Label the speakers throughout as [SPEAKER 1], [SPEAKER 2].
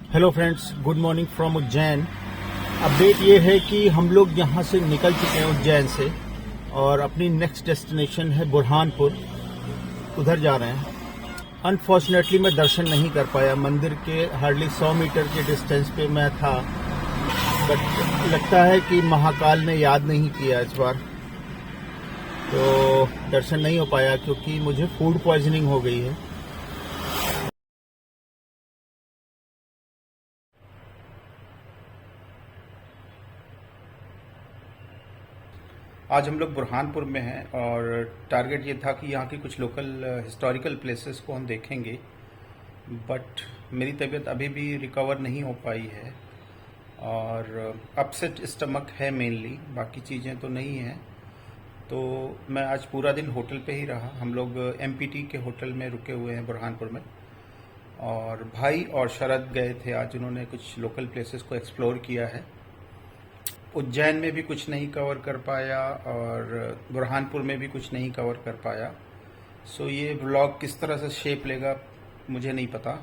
[SPEAKER 1] Hello friends, good morning from Ujjain. Update ये है कि हम लोग यहाँ से निकल चुके हैं उज्जैन से और अपनी नेक्स्ट डेस्टिनेशन है बुरहानपुर, उधर जा रहे हैं। अनफॉर्चुनेटली मैं दर्शन नहीं कर पाया, मंदिर के हार्डली 100 मीटर के डिस्टेंस पे मैं था, बट लगता है कि महाकाल ने याद नहीं किया इस बार, तो दर्शन नहीं हो पाया क्योंकि मुझे फूड पॉइजनिंग हो गई है। आज हम लोग बुरहानपुर में हैं और टारगेट ये था कि यहाँ की कुछ लोकल हिस्टोरिकल प्लेसेस को हम देखेंगे, बट मेरी तबीयत अभी भी रिकवर नहीं हो पाई है और अपसेट स्टमक है मेनली, बाकी चीज़ें तो नहीं हैं। तो मैं आज पूरा दिन होटल पे ही रहा। हम लोग एमपीटी के होटल में रुके हुए हैं बुरहानपुर में, और भाई और शरद गए थे आज, उन्होंने कुछ लोकल प्लेसेस को एक्सप्लोर किया है। उज्जैन में भी कुछ नहीं कवर कर पाया और बुरहानपुर में भी कुछ नहीं कवर कर पाया। सो ये व्लॉग किस तरह से शेप लेगा मुझे नहीं पता।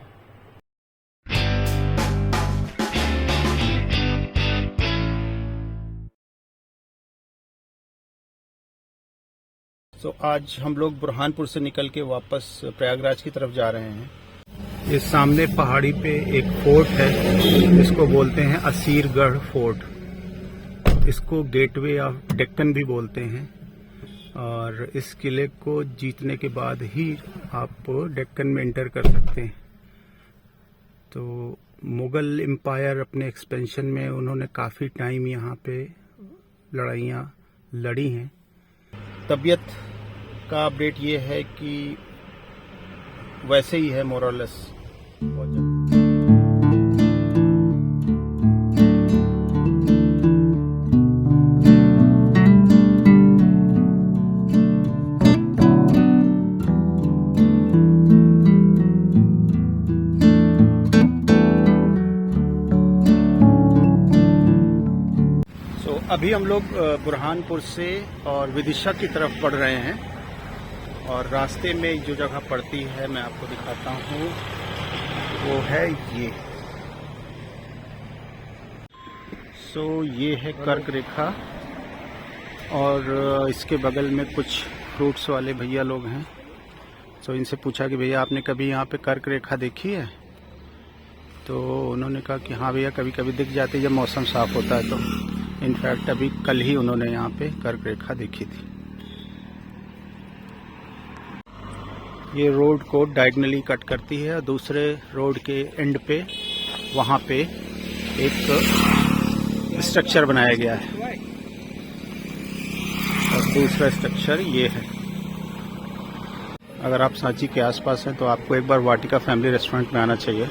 [SPEAKER 1] सो आज हम लोग बुरहानपुर से निकल के वापस प्रयागराज की तरफ जा रहे हैं। ये सामने पहाड़ी पे एक फोर्ट है, इसको बोलते हैं असीरगढ़ फोर्ट। इसको गेटवे ऑफ डेक्कन भी बोलते हैं, और इस किले को जीतने के बाद ही आप डेक्कन में एंटर कर सकते हैं। तो मुगल एम्पायर अपने एक्सपेंशन में उन्होंने काफ़ी टाइम यहाँ पे लड़ाइयाँ लड़ी हैं। तबीयत का अपडेट ये है कि वैसे ही है मोरलेस। अभी हम लोग बुरहानपुर से और विदिशा की तरफ बढ़ रहे हैं, और रास्ते में जो जगह पड़ती है मैं आपको दिखाता हूँ, वो है ये। ये है कर्क रेखा, और इसके बगल में कुछ फ्रूट्स वाले भैया लोग हैं। इनसे पूछा कि भैया आपने कभी यहाँ पे कर्क रेखा देखी है? तो उन्होंने कहा कि हाँ भैया, कभी कभी दिख जाती है जब मौसम साफ होता है। तो इनफैक्ट अभी कल ही उन्होंने यहाँ पे कर्क रेखा देखी थी। ये रोड को डायगनली कट करती है, और दूसरे रोड के एंड पे वहाँ पे एक स्ट्रक्चर बनाया गया है, और दूसरा स्ट्रक्चर ये है। अगर आप सांची के आसपास हैं तो आपको एक बार वाटिका फैमिली रेस्टोरेंट में आना चाहिए,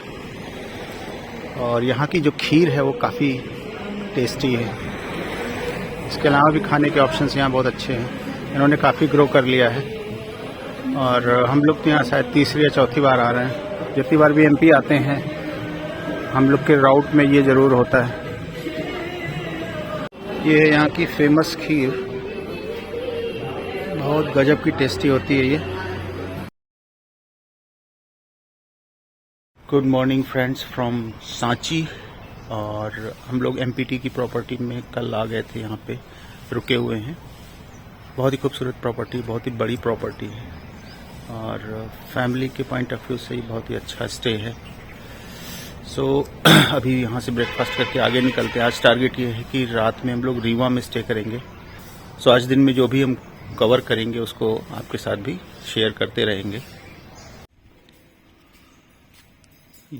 [SPEAKER 1] और यहाँ की जो खीर है वो काफ़ी टेस्टी है। इसके अलावा भी खाने के ऑप्शंस यहाँ बहुत अच्छे हैं। इन्होंने काफ़ी ग्रो कर लिया है, और हम लोग तो यहाँ शायद तीसरी या चौथी बार आ रहे हैं। जितनी बार भी एमपी आते हैं हम लोग के राउट में ये ज़रूर होता है। ये है यहाँ की फेमस खीर, बहुत गजब की टेस्टी होती है ये। Good morning friends from Sanchi, और हम लोग एमपीटी की प्रॉपर्टी में कल आ गए थे, यहाँ पे रुके हुए हैं। बहुत ही खूबसूरत प्रॉपर्टी, बहुत ही बड़ी प्रॉपर्टी है, और फैमिली के पॉइंट ऑफ व्यू से ही बहुत ही अच्छा स्टे है। अभी यहाँ से ब्रेकफास्ट करके आगे निकलते हैं। आज टारगेट ये है कि रात में हम लोग रीवा में स्टे करेंगे। आज दिन में जो भी हम कवर करेंगे उसको आपके साथ भी शेयर करते रहेंगे।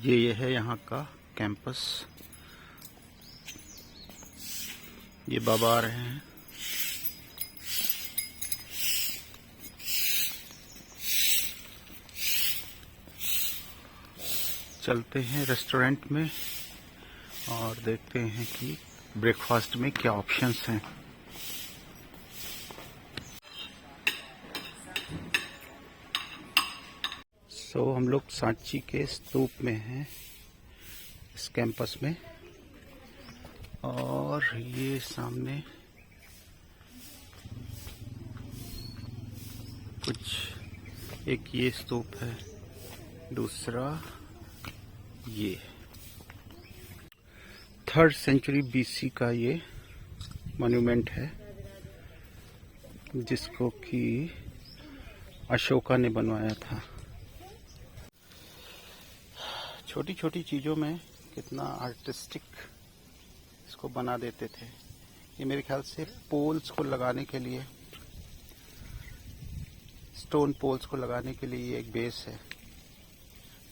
[SPEAKER 1] ये है यहाँ का कैंपस। ये बाबा आ रहे हैं। चलते हैं रेस्टोरेंट में और देखते हैं कि ब्रेकफास्ट में क्या ऑप्शंस हैं। हम लोग सांची के स्तूप में हैं, इस कैंपस में, और ये सामने कुछ एक ये स्तूप है, दूसरा ये। 3rd सेंचुरी BC का ये मॉन्यूमेंट है, जिसको कि अशोका ने बनवाया था। छोटी छोटी चीज़ों में कितना आर्टिस्टिक इसको बना देते थे। ये मेरे ख्याल से पोल्स को लगाने के लिए, स्टोन पोल्स को लगाने के लिए ये एक बेस है,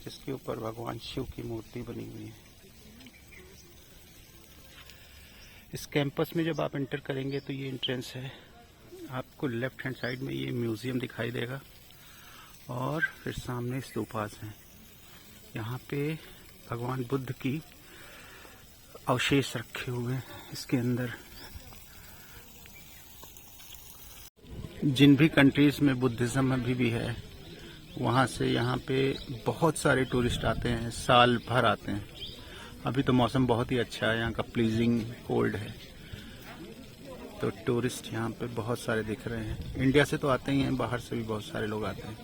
[SPEAKER 1] जिसके ऊपर भगवान शिव की मूर्ति बनी हुई है। इस कैंपस में जब आप एंटर करेंगे तो ये एंट्रेंस है। आपको लेफ्ट हैंड साइड में ये म्यूज़ियम दिखाई देगा और फिर सामने स्तूपास हैं। यहाँ पे भगवान बुद्ध की अवशेष रखे हुए हैं इसके अंदर। जिन भी कंट्रीज में बुद्धिज़्म अभी भी है, वहाँ से यहाँ पे बहुत सारे टूरिस्ट आते हैं, साल भर आते हैं। अभी तो मौसम बहुत ही अच्छा है, यहाँ का प्लीजिंग कोल्ड है, तो टूरिस्ट यहाँ पे बहुत सारे दिख रहे हैं। इंडिया से तो आते ही हैं, बाहर से भी बहुत सारे लोग आते हैं।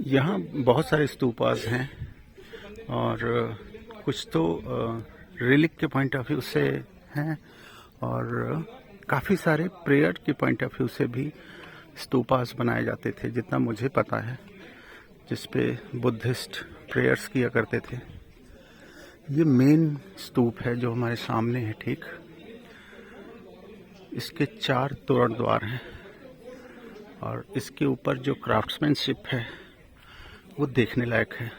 [SPEAKER 1] यहाँ बहुत सारे स्तूपास हैं और कुछ तो रिलिक के पॉइंट ऑफ व्यू से हैं और काफ़ी सारे प्रेयर के पॉइंट ऑफ व्यू से भी स्तूपास बनाए जाते थे, जितना मुझे पता है, जिस पे बुद्धिस्ट प्रेयर्स किया करते थे। ये मेन स्तूप है जो हमारे सामने है, ठीक। इसके 4 तोरण द्वार हैं और इसके ऊपर जो क्राफ्ट्समैनशिप है वो देखने लायक है।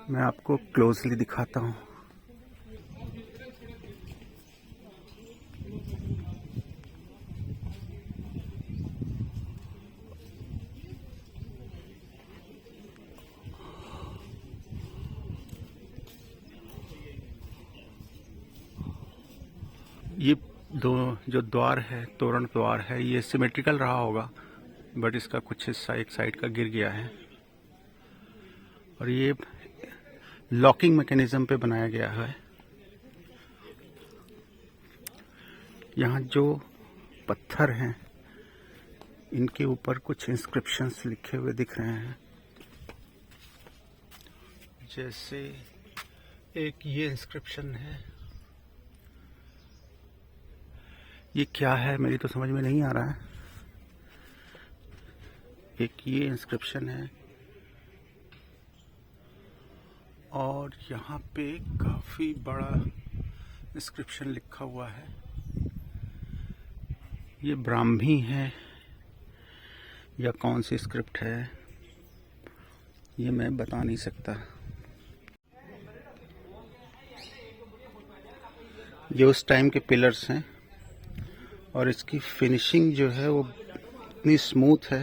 [SPEAKER 1] मैं आपको क्लोजली दिखाता हूँ। ये दो जो द्वार है, तोरण द्वार है, ये सिमेट्रिकल रहा होगा, बट इसका कुछ हिस्सा एक साइड का गिर गया है और ये लॉकिंग मैकेनिज्म पे बनाया गया है। यहाँ जो पत्थर हैं, इनके ऊपर कुछ इंस्क्रिप्शंस लिखे हुए दिख रहे हैं। जैसे एक ये इंस्क्रिप्शन है, ये क्या है मेरी तो समझ में नहीं आ रहा है। एक ये इंस्क्रिप्शन है और यहाँ पे काफी बड़ा इंस्क्रिप्शन लिखा हुआ है। ये ब्राह्मी है या कौन सी स्क्रिप्ट है, ये मैं बता नहीं सकता। ये उस टाइम के पिलर्स हैं और इसकी फिनिशिंग जो है वो इतनी स्मूथ है,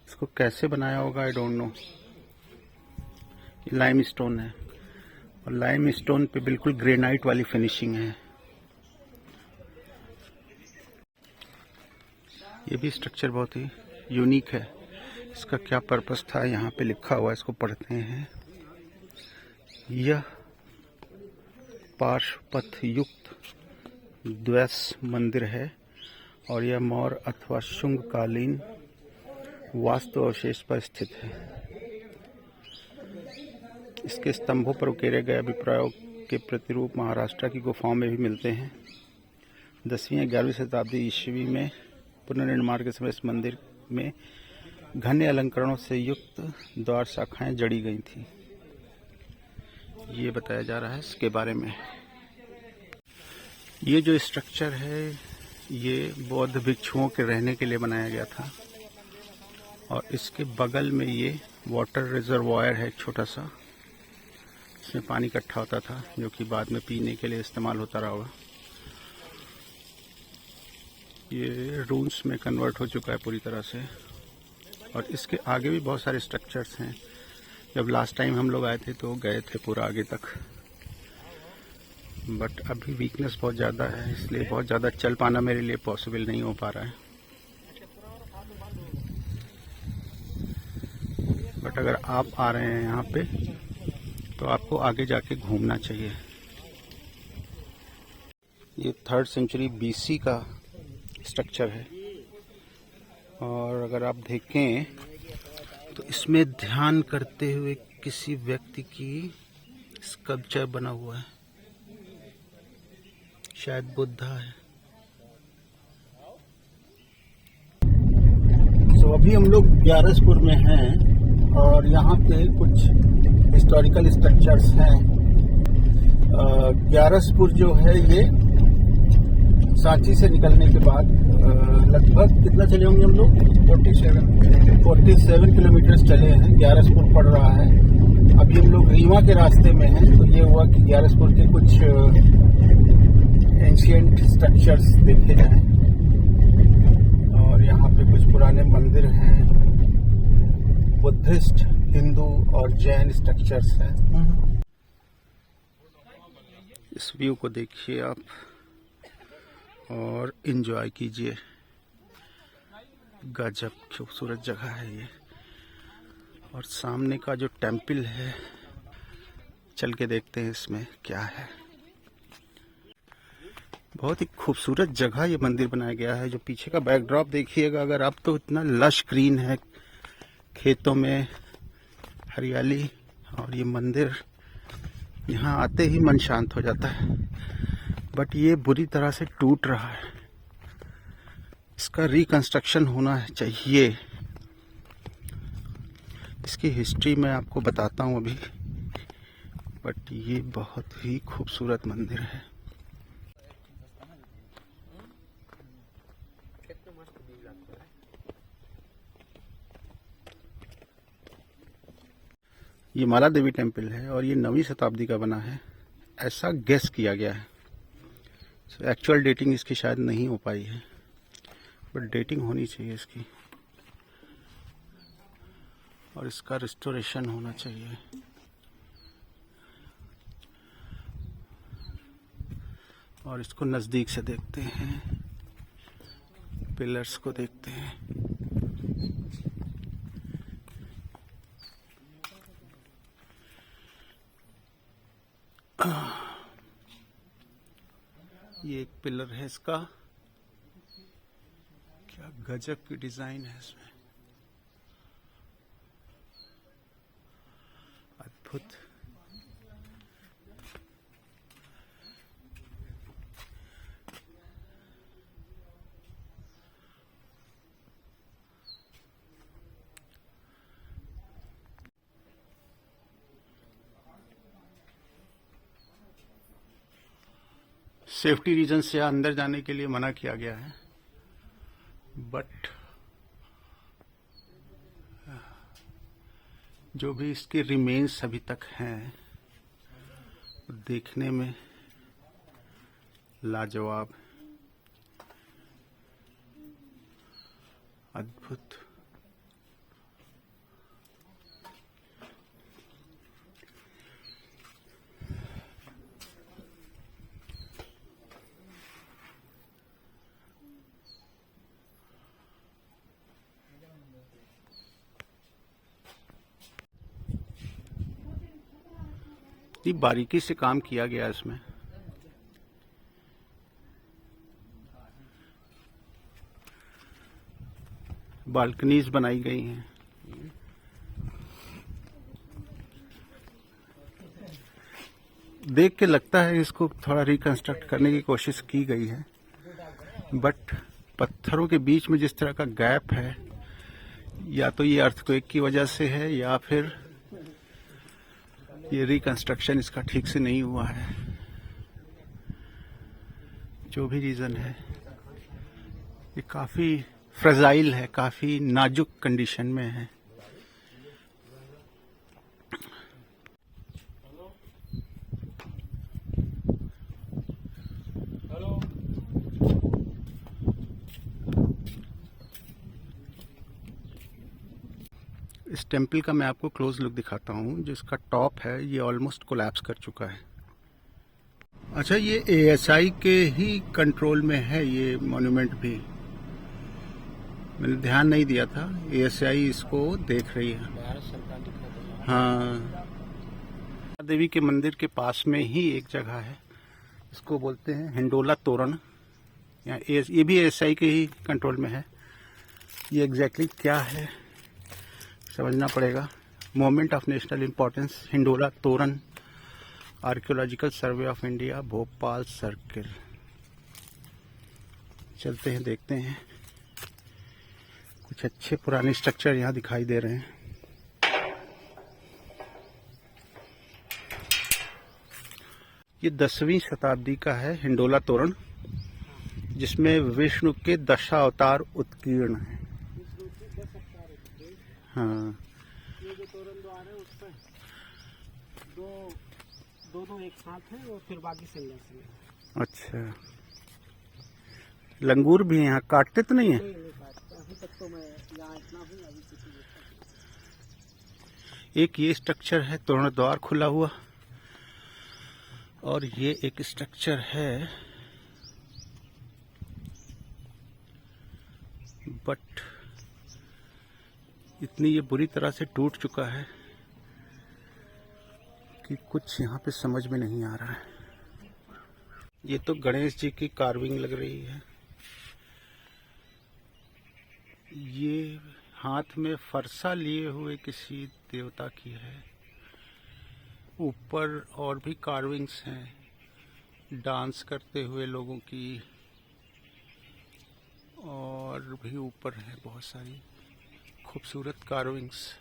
[SPEAKER 1] इसको कैसे बनाया होगा I don't know. Lime stone है और लाइम स्टोन पे बिल्कुल ग्रेनाइट वाली फिनिशिंग है। ये भी स्ट्रक्चर बहुत ही यूनिक है। इसका क्या पर्पस था यहाँ पे लिखा हुआ है, इसको पढ़ते हैं। यह पार्श्वपथ युक्त द्वैस मंदिर है और यह मौर्य अथवा शुंग कालीन वास्तु अवशेष पर स्थित है। इसके स्तंभों पर उकेरे गए अभिप्रायों के प्रतिरूप महाराष्ट्र की गुफाओं में भी मिलते हैं। 10वीं या 11वीं शताब्दी ईस्वी में पुनर्निर्माण के समय इस मंदिर में घने अलंकरणों से युक्त द्वार शाखाएं जड़ी गई थी। ये बताया जा रहा है इसके बारे में। ये जो स्ट्रक्चर है ये बौद्ध भिक्षुओं के रहने के लिए बनाया गया था और इसके बगल में ये वाटर रिजर्वायर है, छोटा सा, इसमें पानी इकट्ठा होता था जो कि बाद में पीने के लिए इस्तेमाल होता रहा होगा। ये रूम्स में कन्वर्ट हो चुका है पूरी तरह से और इसके आगे भी बहुत सारे स्ट्रक्चर्स हैं। जब लास्ट टाइम हम लोग आए थे तो गए थे पूरा आगे तक, बट अभी वीकनेस बहुत ज़्यादा है, इसलिए बहुत ज़्यादा चल पाना मेरे लिए पॉसिबल नहीं हो पा रहा है। बट अगर आप आ रहे हैं यहाँ पे तो आपको आगे जाके घूमना चाहिए। ये 3rd सेंचुरी BC का स्ट्रक्चर है और अगर आप देखें तो इसमें ध्यान करते हुए किसी व्यक्ति की स्कल्पचर बना हुआ है, शायद बुद्धा है। तो अभी हम लोग ग्यारसपुर में हैं और यहाँ पे कुछ हिस्टोरिकल स्ट्रक्चर्स हैं। ग्यारसपुर जो है ये सांची से निकलने के बाद लगभग कितना चले होंगे हम लोग? 47 किलोमीटर चले हैं। ग्यारसपुर पड़ रहा है। अभी हम लोग रीवा के रास्ते में हैं। तो ये हुआ कि ग्यारसपुर के कुछ एंशिएंट स्ट्रक्चर्स देखे जाएं और यहाँ पे कुछ पुराने मंदिर हैं, बुद्धिस्ट, हिंदू और जैन स्ट्रक्चर्स हैं। इस व्यू को देखिए आप और एंजॉय कीजिए। गजब खूबसूरत जगह है ये। और सामने का जो टेंपल है, चल के देखते हैं इसमें क्या है। बहुत ही खूबसूरत जगह ये मंदिर बनाया गया है। जो पीछे का बैकड्रॉप देखिएगा अगर आप, तो इतना लश ग्रीन है, खेतों में हरियाली, और ये मंदिर यहाँ आते ही मन शांत हो जाता है। बट ये बुरी तरह से टूट रहा है, इसका रिकंस्ट्रक्शन होना चाहिए। इसकी हिस्ट्री मैं आपको बताता हूँ अभी। बट ये बहुत ही खूबसूरत मंदिर है। ये माला देवी टेम्पल है और ये 9वीं शताब्दी का बना है, ऐसा गेस किया गया है। एक्चुअल डेटिंग इसकी शायद नहीं हो पाई है, बट डेटिंग होनी चाहिए इसकी, और इसका रिस्टोरेशन होना चाहिए। और इसको नज़दीक से देखते हैं, पिलर्स को देखते हैं। ये एक पिलर है इसका, क्या गजब की डिजाइन है इसमें, अद्भुत। सेफ्टी रीजन से अंदर जाने के लिए मना किया गया है, बट जो भी इसके रिमेन्स अभी तक हैं देखने में लाजवाब, अद्भुत। इतनी बारीकी से काम किया गया इसमें। बालकनीज बनाई गई हैं। देख के लगता है इसको थोड़ा रिकंस्ट्रक्ट करने की कोशिश की गई है, बट पत्थरों के बीच में जिस तरह का गैप है, या तो ये अर्थक्वेक की वजह से है या फिर ये रिकंस्ट्रक्शन इसका ठीक से नहीं हुआ है। जो भी रीजन है, ये काफी फ्रेजाइल है, काफी नाजुक कंडीशन में है। इस टेम्पल का मैं आपको क्लोज लुक दिखाता हूँ। जिसका टॉप है ये ऑलमोस्ट कोलैप्स कर चुका है। अच्छा, ये एएसआई के ही कंट्रोल में है ये मॉन्यूमेंट भी, मैंने ध्यान नहीं दिया था। एएसआई इसको देख रही है। हाँ, देवी के मंदिर के पास में ही एक जगह है, इसको बोलते हैं हिंडोला तोरण। ये भी एएसआई के ही कंट्रोल में है। ये एग्जैक्टली क्या है समझना पड़ेगा। Moment of national importance Hindola Toran archaeological survey of India, Bhopal circle. चलते हैं, देखते हैं। कुछ अच्छे पुराने स्ट्रक्चर यहाँ दिखाई दे रहे हैं। ये 10वीं शताब्दी का है हिंडोला तोरण, जिसमें विष्णु के दशावतार उत्कीर्ण है। हाँ,
[SPEAKER 2] ये जो तोरण द्वार है उस पर दो एक साथ है और फिर बाकी सिंगल सिंगल।
[SPEAKER 1] अच्छा, लंगूर भी है यहाँ, काटते तो नहीं है?
[SPEAKER 2] नहीं काटता, अभी तक तो मैं यहाँ इतना हूँ, अभी किसी ने।
[SPEAKER 1] एक ये स्ट्रक्चर है तोरण द्वार खुला हुआ, और ये एक स्ट्रक्चर है, बट इतनी ये बुरी तरह से टूट चुका है कि कुछ यहाँ पे समझ में नहीं आ रहा है। ये तो गणेश जी की कार्विंग लग रही है। ये हाथ में फरसा लिए हुए किसी देवता की है। ऊपर और भी कार्विंग्स हैं, डांस करते हुए लोगों की, और भी ऊपर है बहुत सारी खूबसूरत कार्विंग्स।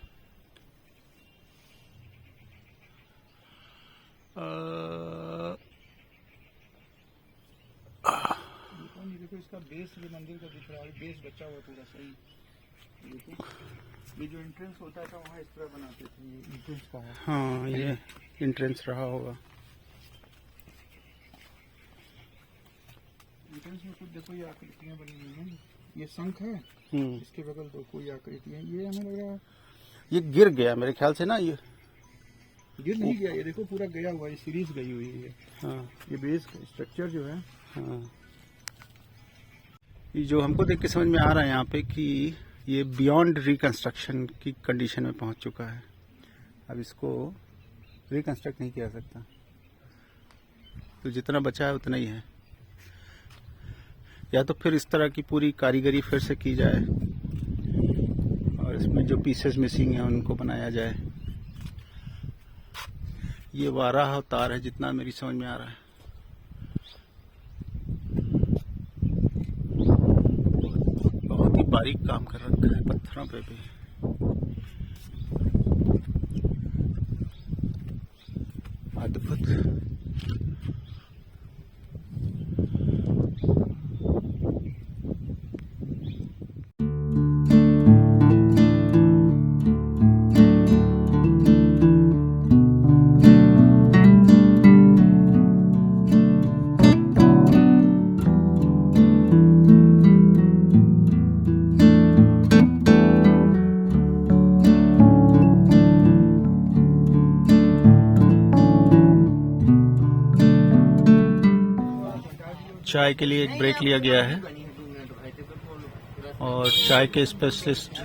[SPEAKER 2] देखो इसका बेस भी मंदिर का दिख रहा है, बेस बचा हुआ पूरा सही। देखो ये जो एंट्रेंस होता था वहाँ इस तरह बनाते थे, ये एंट्रेंस का है।
[SPEAKER 1] हाँ, ये एंट्रेंस रहा होगा।
[SPEAKER 2] एंट्रेंस में कुछ देखो ये आकृतियाँ बनी हुई हैं। ये शंख है, इसके बगल दो कोई आकृति है। ये हमें लग रहा है
[SPEAKER 1] ये गिर गया मेरे ख्याल से ना। ये
[SPEAKER 2] गिर नहीं गया, ये देखो पूरा गया हुआ है, सीरीज गई हुई है।
[SPEAKER 1] हाँ,
[SPEAKER 2] ये बेस स्ट्रक्चर जो है,
[SPEAKER 1] हाँ, ये जो हमको देख के समझ में आ रहा है यहाँ पे कि ये बियॉन्ड रिकंस्ट्रक्शन की कंडीशन में पहुंच चुका है। अब इसको रिकंस्ट्रक्ट नहीं किया जा सकता, तो जितना बचा है उतना ही है। या तो फिर इस तरह की पूरी कारीगरी फिर से की जाए और इसमें जो पीसेस मिसिंग हैं उनको बनाया जाए। ये वाराह अवतार है जितना मेरी समझ में आ रहा है। बहुत ही बारीक काम कर रखा है पत्थरों पे भी। अद्भुत। चाय के लिए एक ब्रेक लिया गया है और चाय के स्पेशलिस्ट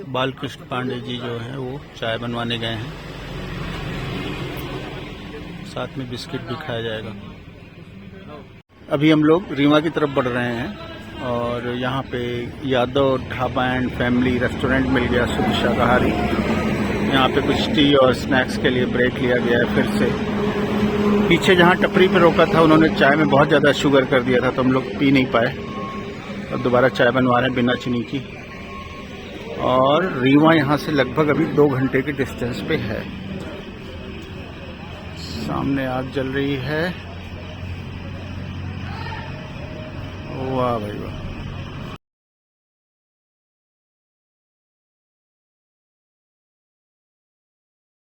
[SPEAKER 1] बालकृष्ण पांडे जी जो हैं वो चाय बनवाने गए हैं। साथ में बिस्किट भी खाया जाएगा। अभी हम लोग रीवा की तरफ बढ़ रहे हैं और यहाँ पे Yadav dhaba and family restaurant मिल गया शुद्ध शाकाहारी। यहाँ पे कुछ टी और स्नैक्स के लिए ब्रेक लिया गया है फिर से। पीछे जहाँ टपरी पे रोका था उन्होंने चाय में बहुत ज़्यादा शुगर कर दिया था तो हम लोग पी नहीं पाए। अब दोबारा चाय बनवा रहे हैं बिना चीनी की। और रीवा यहाँ से लगभग अभी 2 घंटे के डिस्टेंस पे है। सामने आग जल रही है। वाह भाई वाह।